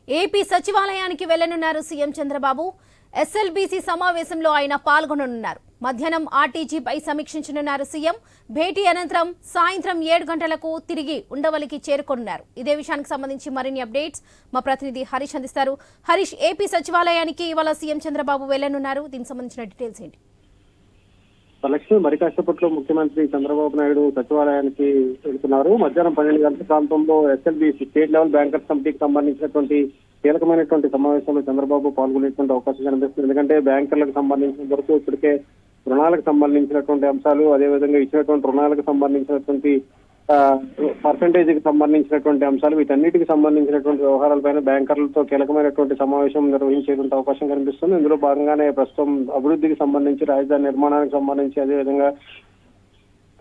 AP సచివాలయానికి వెళ్లనున్నారు CM Chandrababu. SLBC సమావేశంలో ఆయన పాల్గొననున్నారు. మధ్యాహ్నం ఆర్టీజీపై సమీక్షించనున్నారు సీఎం. భేటీ అనంతరం సాయంత్రం 7 గంటలకు తిరిగి ఉండవల్లికి చేరుకోనున్నారు. ఇదే విషయానికి సంబంధించి మరిన్ని అప్డేట్స్ మా ప్రతినిధి హరీష్ అందిస్తారు. హరీష్, ఏపీ సచివాలయానికి ఇవాళ సీఎం చంద్రబాబు వెళ్లనున్నారు. దీనికి సంబంధించిన డీటెయిల్స్ ఏంటి? లక్ష్మి, మరి కాసేపట్లో ముఖ్యమంత్రి చంద్రబాబు నాయుడు సచివాలయానికి వెళ్తున్నారు. మధ్యాహ్నం 12 గంటల ప్రాంతంలో ఎస్ఎల్బీసీ స్టేట్ లెవెల్ బ్యాంకర్స్ కమిటీకి సంబంధించినటువంటి కీలకమైనటువంటి సమావేశంలో చంద్రబాబు పాల్గొనేటువంటి అవకాశం కనిపిస్తుంది. ఎందుకంటే బ్యాంకర్లకు సంబంధించిన వరకు ఇప్పటికే రుణాలకు సంబంధించినటువంటి అంశాలు, అదేవిధంగా ఇచ్చినటువంటి రుణాలకు సంబంధించినటువంటి పర్సంటేజ్కి సంబంధించినటువంటి అంశాలు, వీటన్నిటికి సంబంధించినటువంటి వ్యవహారాలపైన బ్యాంకర్లతో కీలకమైనటువంటి సమావేశం నిర్వహించేటువంటి అవకాశం కనిపిస్తుంది. ఇందులో భాగంగానే ప్రస్తుతం అభివృద్ధికి సంబంధించి, రాజధాని నిర్మాణానికి సంబంధించి, అదేవిధంగా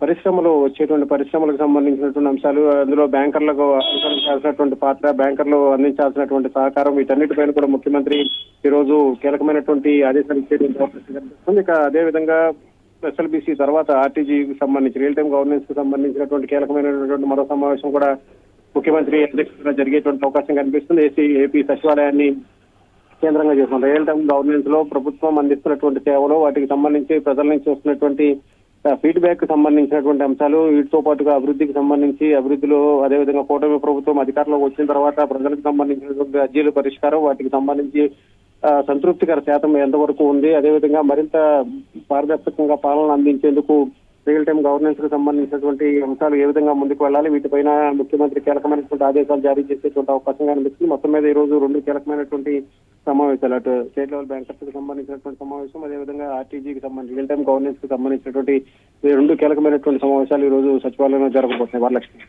పరిశ్రమలకు సంబంధించినటువంటి అంశాలు, అందులో బ్యాంకర్లకు అనుసరించాల్సినటువంటి పాత్ర, బ్యాంకర్లు అందించాల్సినటువంటి సహకారం, వీటన్నిటిపైన కూడా ముఖ్యమంత్రి ఈ రోజు కీలకమైనటువంటి ఆదేశాలు ఇచ్చేటువంటి అవకాశం కనిపిస్తుంది. ఇక అదేవిధంగా ఎస్ఎల్బీసీ తర్వాత ఆర్టీజీకి సంబంధించి రియల్ టైమ్ గవర్నెన్స్ కు సంబంధించినటువంటి కీలకమైనటువంటి మరో సమావేశం కూడా ముఖ్యమంత్రి అధ్యక్షతన జరిగేటువంటి అవకాశం కనిపిస్తుంది. ఏపీ సచివాలయాన్ని కేంద్రంగా చేసుకుంటారు. రియల్ టైమ్ గవర్నెన్స్ లో ప్రభుత్వం అందిస్తున్నటువంటి సేవలు, వాటికి సంబంధించి ప్రజల నుంచి వస్తున్నటువంటి ఫీడ్బ్యాక్ కు సంబంధించినటువంటి అంశాలు, వీటితో పాటుగా అభివృద్ధికి సంబంధించి, అభివృద్ధిలో అదేవిధంగా కూటమి ప్రభుత్వం అధికారంలోకి వచ్చిన తర్వాత ప్రజలకు సంబంధించినటువంటి అర్జీల పరిష్కారం, వాటికి సంబంధించి సంతృప్తికర శాతం ఎంతవరకు ఉంది, అదేవిధంగా మరింత పారదర్శకంగా పాలన అందించేందుకు రియల్ టైమ్ గవర్నెన్స్ కు సంబంధించినటువంటి అంశాలు ఏ విధంగా ముందుకు వెళ్ళాలి, వీటిపైన ముఖ్యమంత్రి కీలకమైనటువంటి ఆదేశాలు జారీ చేసేటువంటి అవకాశం కనిపిస్తుంది. మొత్తం మీద ఈ రోజు 2 కీలకమైనటువంటి సమావేశాలు, అటు స్టేట్ లెవెల్ బ్యాంకర్స్ కు సంబంధించినటువంటి సమావేశం, అదేవిధంగా ఆర్టీజీకి సంబంధించి రియల్ టైమ్ గవర్నెన్స్ కు సంబంధించినటువంటి 2 కీలకమైనటువంటి సమావేశాలు ఈ రోజు సచివాలయంలో జరగబోతున్నాయి. వరలక్ష్మి.